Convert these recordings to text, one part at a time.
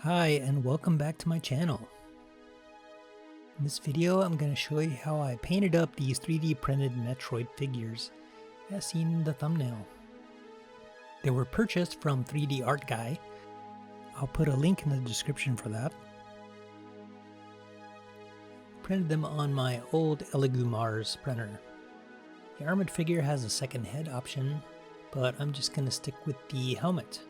Hi and welcome back to my channel. In this video I'm going to show you how I painted up these 3D printed Metroid figures as seen in the thumbnail. They were purchased from 3D Art Guy. I'll put a link in the description for that. Printed them on my old Elegoo Mars printer. The armored figure has a second head option, but I'm just going to stick with the helmet.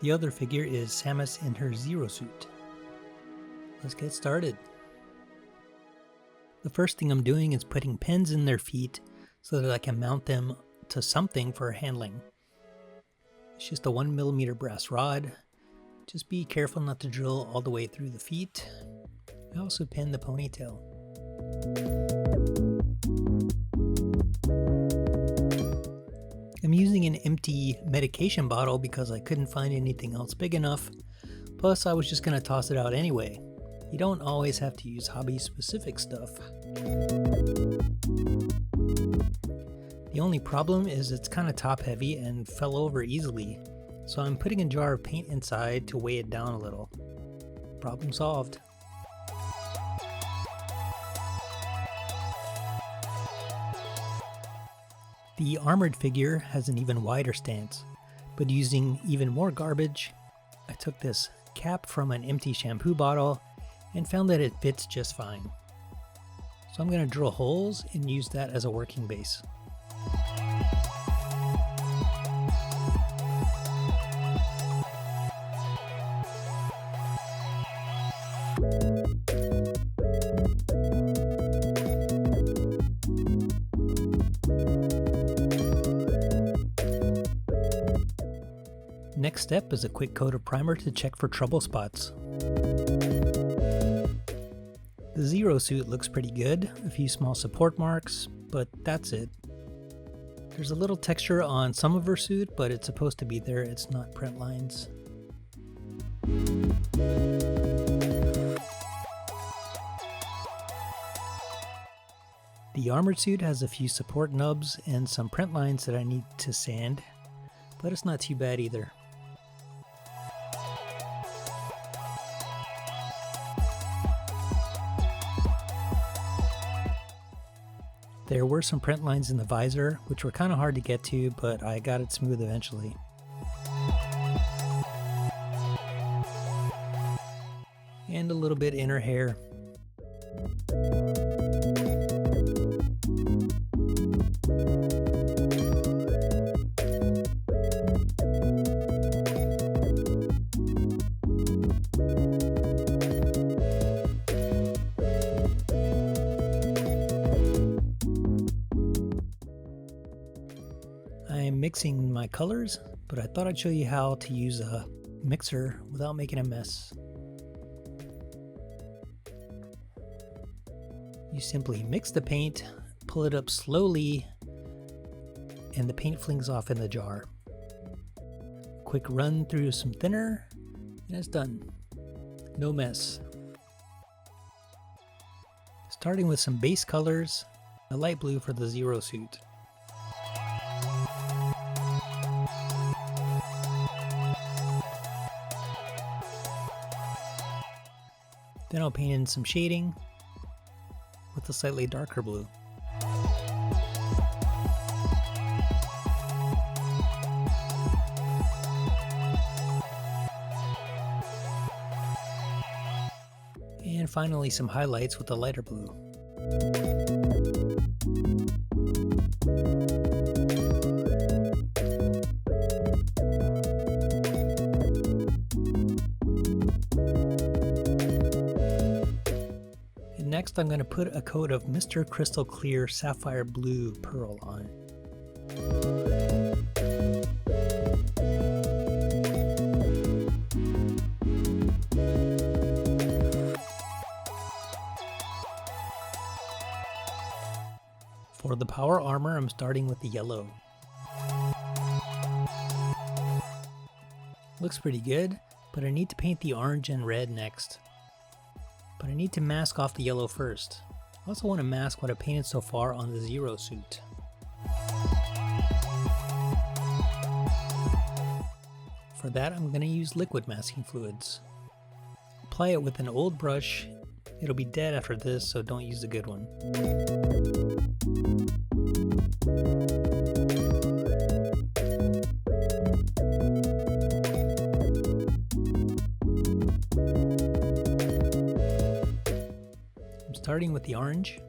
The other figure is Samus in her Zero suit. Let's get started. The first thing I'm doing is putting pins in their feet so that I can mount them to something for handling. It's just a 1mm brass rod. Just be careful not to drill all the way through the feet. I also pin the ponytail. I'm using an empty medication bottle because I couldn't find anything else big enough, plus I was just going to toss it out anyway. You don't always have to use hobby-specific stuff. The only problem is it's kind of top-heavy and fell over easily, so I'm putting a jar of paint inside to weigh it down a little. Problem solved. The armored figure has an even wider stance, but using even more garbage, I took this cap from an empty shampoo bottle and found that it fits just fine. So I'm going to drill holes and use that as a working base. Next step is a quick coat of primer to check for trouble spots. The Zero suit looks pretty good, a few small support marks, but that's it. There's a little texture on some of her suit, but it's supposed to be there, it's not print lines. The armored suit has a few support nubs and some print lines that I need to sand, but it's not too bad either. There were some print lines in the visor, which were kind of hard to get to, but I got it smooth eventually. And a little bit in her hair. I'm mixing my colors, but I thought I'd show you how to use a mixer without making a mess. You simply mix the paint, pull it up slowly, and the paint flings off in the jar. Quick run through some thinner, and it's done. No mess. Starting with some base colors, a light blue for the Zero suit. Then I'll paint in some shading with a slightly darker blue. And finally some highlights with a lighter blue. Next, I'm going to put a coat of Mr. Crystal Clear Sapphire Blue Pearl on. For the power armor, I'm starting with the yellow. Looks pretty good, but I need to paint the orange and red next. But I need to mask off the yellow first. I also want to mask what I painted so far on the Zero suit. For that, I'm going to use liquid masking fluids. Apply it with an old brush. It'll be dead after this, so don't use a good one. I'm starting with the orange.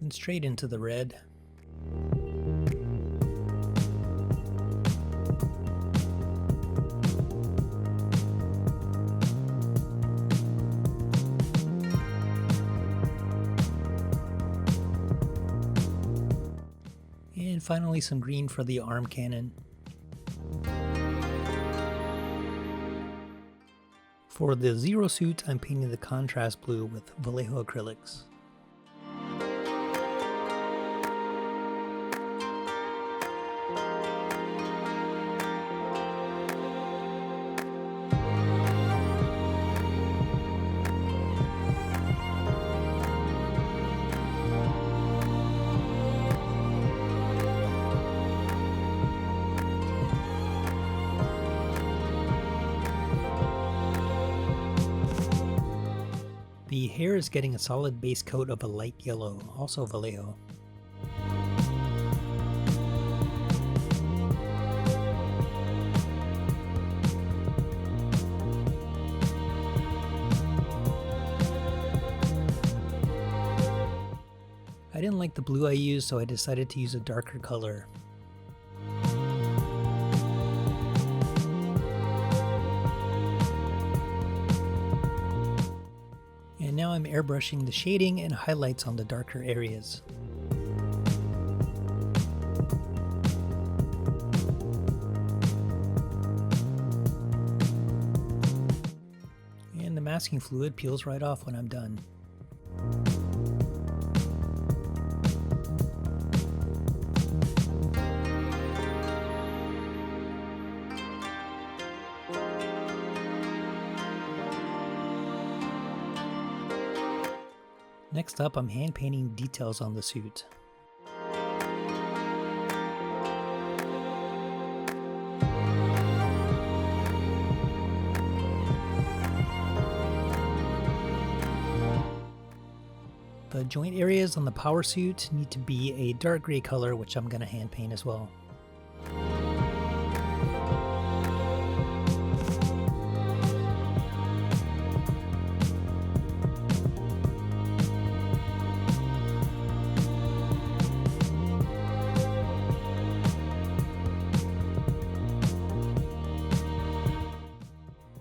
And straight into the red. And finally some green for the arm cannon. For the Zero suit, I'm painting the contrast blue with Vallejo acrylics. The hair is getting a solid base coat of a light yellow, also Vallejo. I didn't like the blue I used, so I decided to use a darker color. And now I'm airbrushing the shading and highlights on the darker areas. And the masking fluid peels right off when I'm done. Next up, I'm hand painting details on the suit. The joint areas on the power suit need to be a dark gray color, which I'm going to hand paint as well.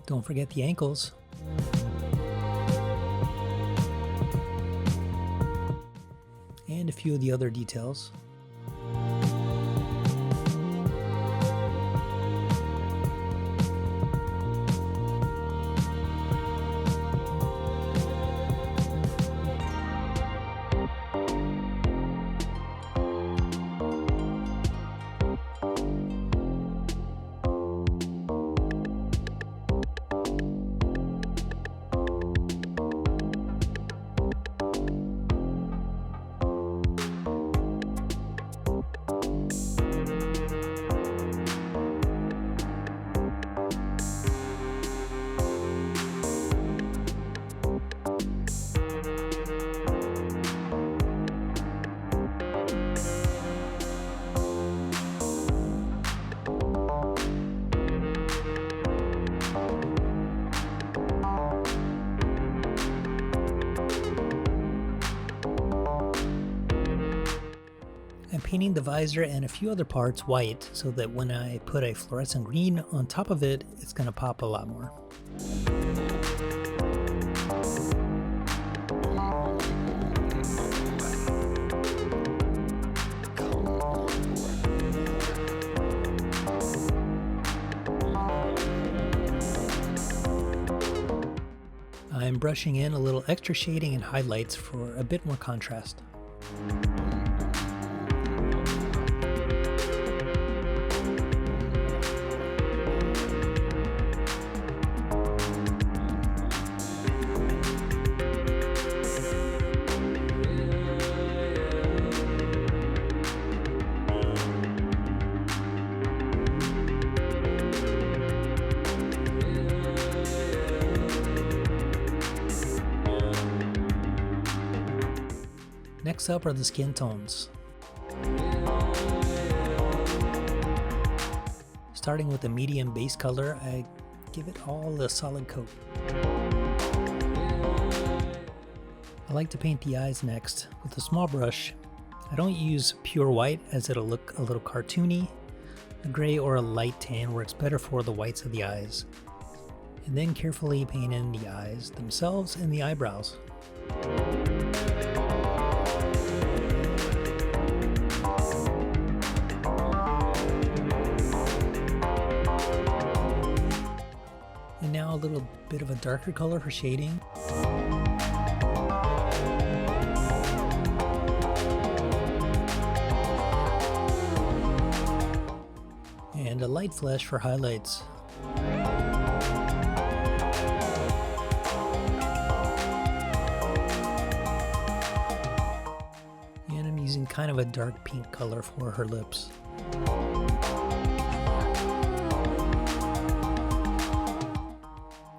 Don't forget the ankles. And a few of the other details. I'm painting the visor and a few other parts white so that when I put a fluorescent green on top of it, it's going to pop a lot more. I'm brushing in a little extra shading and highlights for a bit more contrast. Next up are the skin tones. Starting with a medium base color, I give it all a solid coat. I like to paint the eyes next with a small brush. I don't use pure white as it'll look a little cartoony. A gray or a light tan works better for the whites of the eyes. And then carefully paint in the eyes themselves and the eyebrows. And now a little bit of a darker color for shading. And a light flesh for highlights. And I'm using kind of a dark pink color for her lips.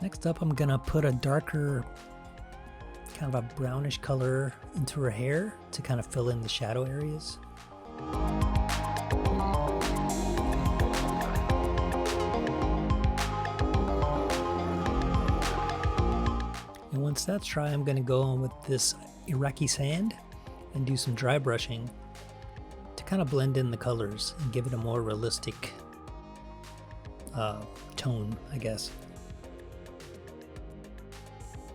Next up, I'm gonna put a darker, kind of a brownish color into her hair to kind of fill in the shadow areas. And once that's dry, I'm gonna go on with this Iraqi sand and do some dry brushing to kind of blend in the colors and give it a more realistic tone, I guess.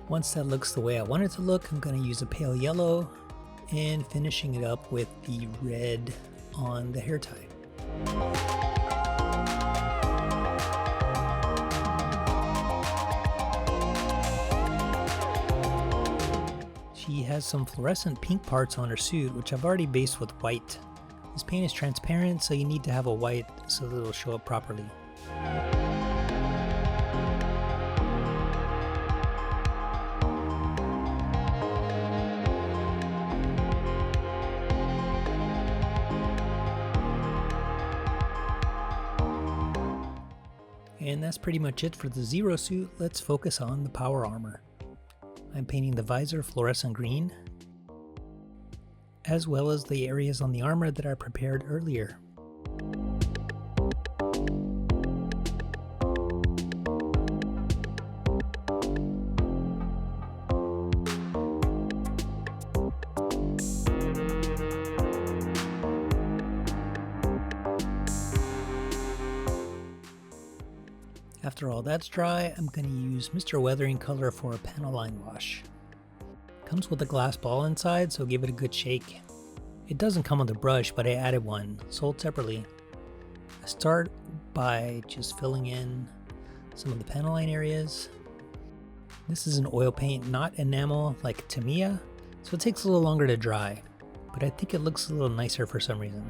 Once that looks the way I want it to look, I'm going to use a pale yellow and finishing it up with the red on the hair tie. She has some fluorescent pink parts on her suit, which I've already based with white. This paint is transparent, so you need to have a white so that it'll show up properly. And that's pretty much it for the Zero suit. Let's focus on the power armor. I'm painting the visor fluorescent green, as well as the areas on the armor that I prepared earlier. After all that's dry, I'm going to use Mr. Weathering color for a panel line wash. Comes with a glass ball inside, so give it a good shake. It doesn't come with a brush, but I added one, sold separately. I start by just filling in some of the panel line areas. This is an oil paint, not enamel like Tamiya, so it takes a little longer to dry, but I think it looks a little nicer for some reason.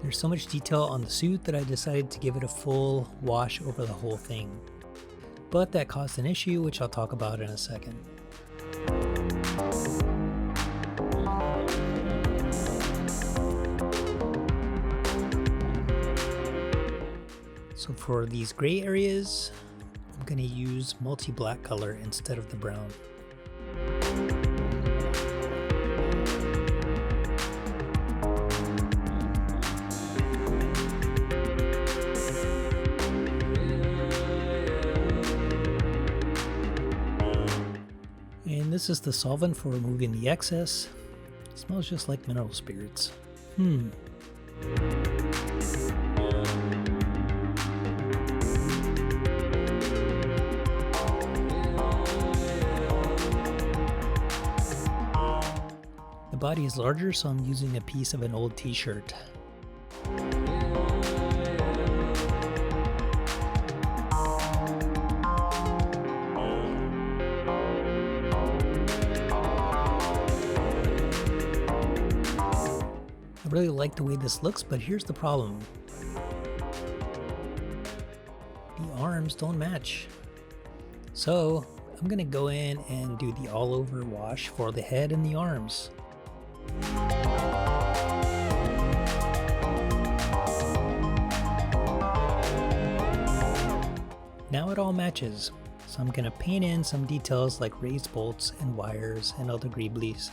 There's so much detail on the suit that I decided to give it a full wash over the whole thing. But that caused an issue, which I'll talk about in a second. So for these gray areas, I'm going to use multi-black color instead of the brown. And this is the solvent for removing the excess. It smells just like mineral spirits. The body is larger, so I'm using a piece of an old t-shirt. I really like the way this looks, but here's the problem. The arms don't match. So I'm gonna go in and do the all over wash for the head and the arms. Now it all matches. so I'm going to paint in some details like raised bolts and wires and other greeblies.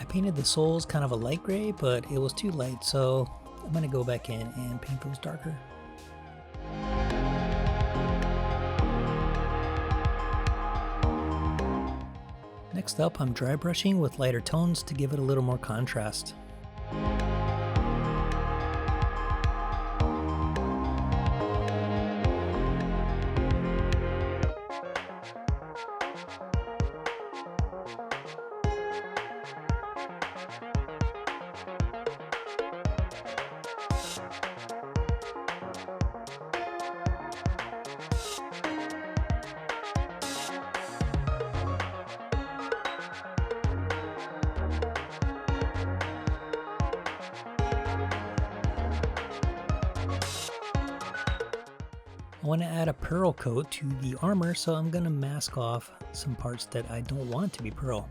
Painted the soles kind of a light gray, but it was too light, so I'm going to go back in and paint those darker. Next up, I'm dry brushing with lighter tones to give it a little more contrast. I want to add a pearl coat to the armor, so I'm going to mask off some parts that I don't want to be pearl.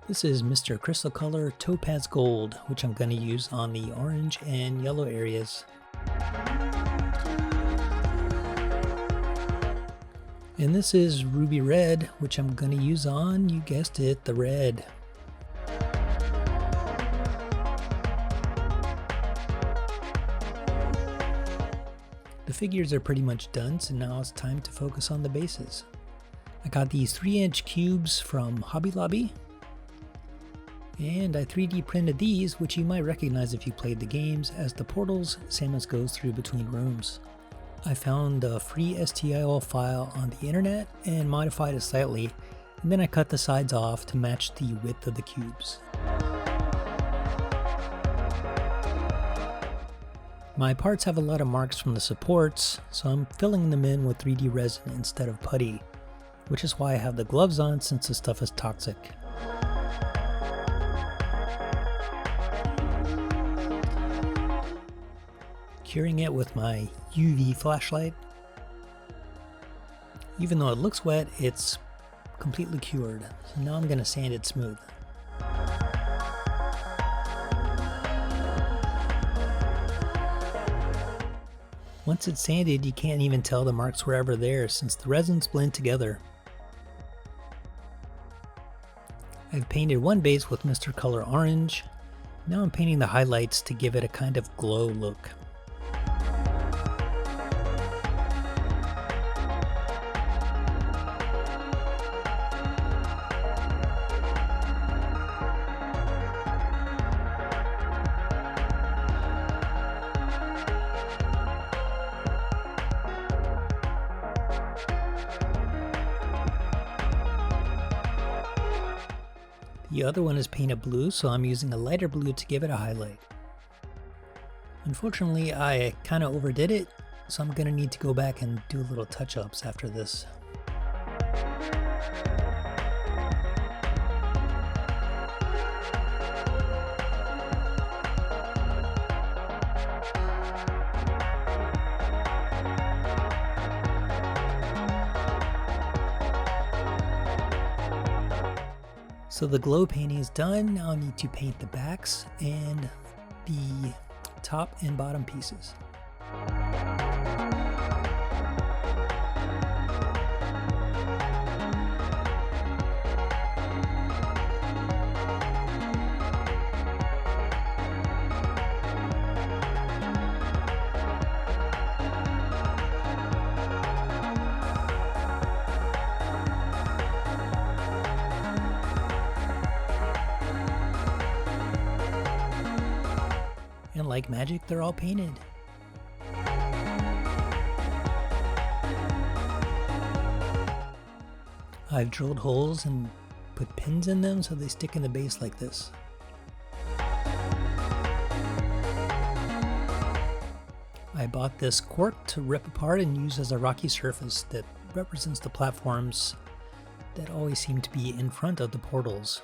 This is Mr. Crystal Color Topaz Gold, which I'm going to use on the orange and yellow areas. And this is Ruby Red, which I'm going to use on, you guessed it, the red. The figures are pretty much done, so now it's time to focus on the bases. I got these 3-inch cubes from Hobby Lobby. And I 3D printed these, which you might recognize if you played the games, as the portals Samus goes through between rooms. I found a free STL file on the internet and modified it slightly, and then I cut the sides off to match the width of the cubes. My parts have a lot of marks from the supports, so I'm filling them in with 3D resin instead of putty, which is why I have the gloves on since the stuff is toxic. Curing it with my UV flashlight. Even though it looks wet, it's completely cured. So now I'm going to sand it smooth. Once it's sanded, you can't even tell the marks were ever there since the resins blend together. I've painted one base with Mr. Color Orange. Now I'm painting the highlights to give it a kind of glow look. The other one is painted blue, so I'm using a lighter blue to give it a highlight. Unfortunately, I kind of overdid it, so I'm going to need to go back and do a little touch-ups after this. So the glow painting is done. Now I need to paint the backs and the top and bottom pieces. And like magic, they're all painted. I've drilled holes and put pins in them so they stick in the base like this. I bought this cork to rip apart and use as a rocky surface that represents the platforms that always seem to be in front of the portals.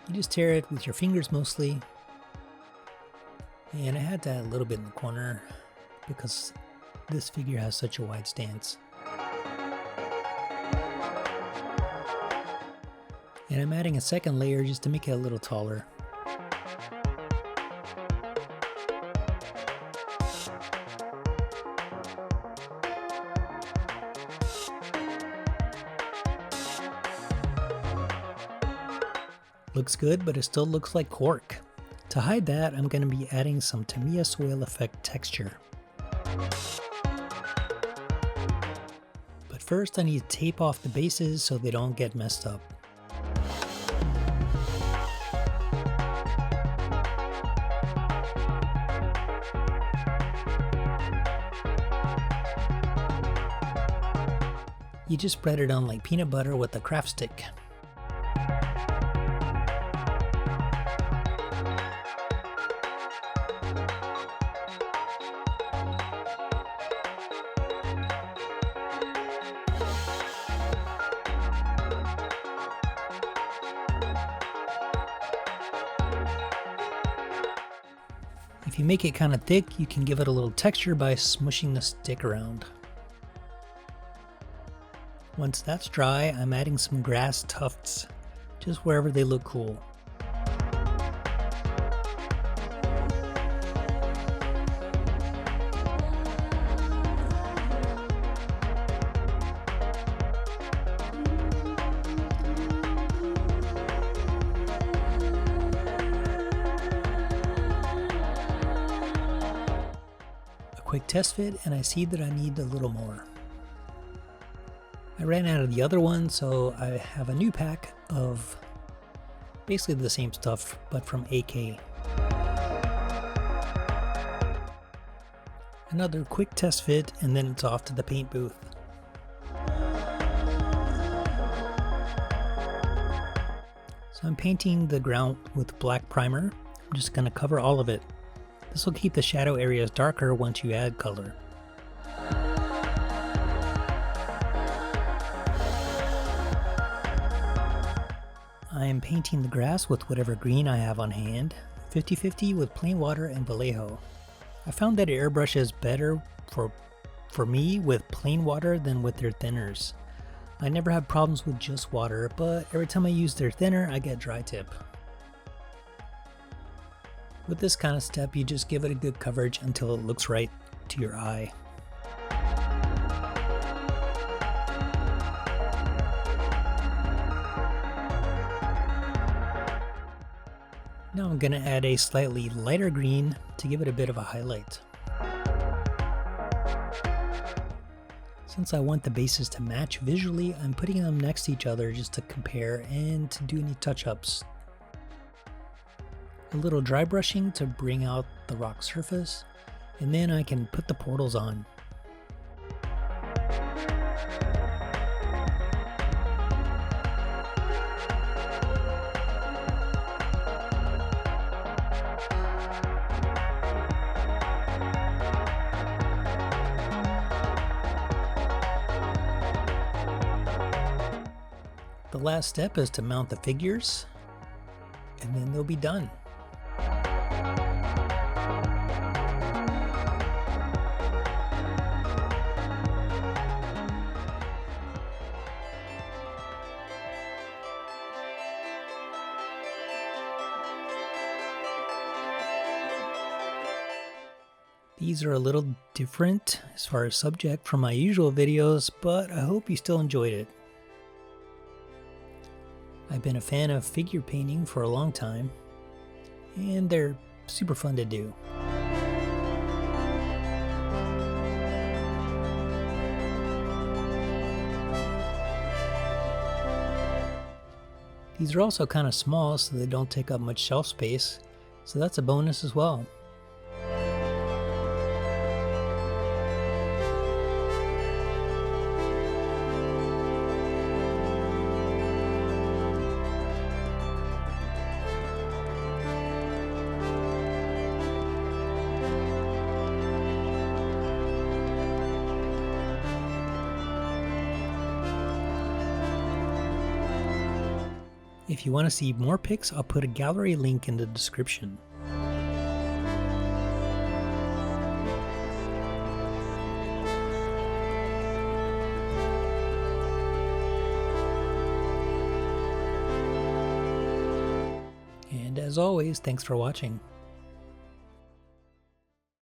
You just tear it with your fingers mostly. And I had to add a little bit in the corner because this figure has such a wide stance. And I'm adding a second layer just to make it a little taller. Looks good, but it still looks like cork. To hide that, I'm going to be adding some Tamiya soil effect texture. But first I need to tape off the bases so they don't get messed up. You just spread it on like peanut butter with a craft stick. If you make it kind of thick, you can give it a little texture by smushing the stick around. Once that's dry, I'm adding some grass tufts, just wherever they look cool. Quick test fit, and I see that I need a little more. I ran out of the other one, so I have a new pack of basically the same stuff, but from AK. Another quick test fit, and then it's off to the paint booth. So I'm painting the ground with black primer. I'm just going to cover all of it. This will keep the shadow areas darker once you add color. I am painting the grass with whatever green I have on hand, 50-50 with plain water and Vallejo. I found that airbrush is better for me with plain water than with their thinners. I never have problems with just water, but every time I use their thinner, I get dry tip. With this kind of step, you just give it a good coverage until it looks right to your eye. Now I'm going to add a slightly lighter green to give it a bit of a highlight. Since I want the bases to match visually, I'm putting them next to each other just to compare and to do any touch-ups. A little dry brushing to bring out the rock surface, and then I can put the portals on. The last step is to mount the figures, and then they'll be done. These are a little different as far as subject from my usual videos, but I hope you still enjoyed it. I've been a fan of figure painting for a long time, and they're super fun to do. These are also kind of small, so they don't take up much shelf space, so that's a bonus as well. If you want to see more pics, I'll put a gallery link in the description. And as always, thanks for watching.